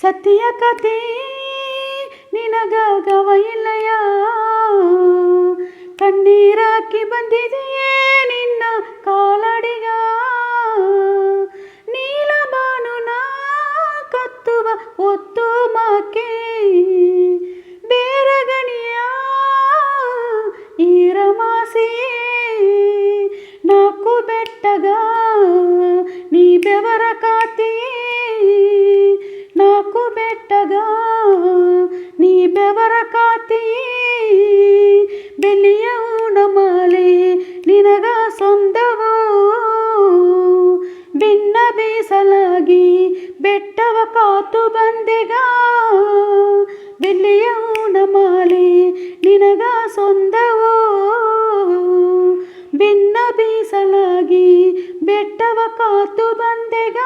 ಸತ್ಯ ಕಥೆ ನಿನಗಾಗವ ಇಲ್ಲಯ, ಕಣ್ಣೀರಾಕಿ ಬಂದಿದೆಯೇ ನಿನ್ನ ಕಾಲಡಿಗ. ನೀಲಬಾನುನ ಕತ್ತುವ ಒತ್ತು ಮಾಕೆ, ಬೇರಗಣಿಯ ಈರಮಾಸೆಯೇ. ನಾಲ್ಕು ಬೆಟ್ಟಗ ನೀ ಬೆವರ ಕಾತಿಯೇ, ನಾಲ್ಕು ಬೆಟ್ಟಗ ನೀ ಬೆವರ ಕಾತಿಯೇ. ಬೆಳ್ಳಿಯ ಹೂಣಮಾಲೆ ನಿನಗ ಸೊಂದವೋ, ಭಿನ್ನ ಬೀಸಲಾಗಿ ಬೆಟ್ಟವ ಕಾತು ಬಂದೆಗ. ಬೆಳ್ಳಿಯ ಹೂಣಮಾಲೆ ನಿನಗ ಸೊಂದವೋ, ಭಿನ್ನ ಬೀಸಲಾಗಿ ಬೆಟ್ಟವ ಕಾತು ಬಂದೆಗ.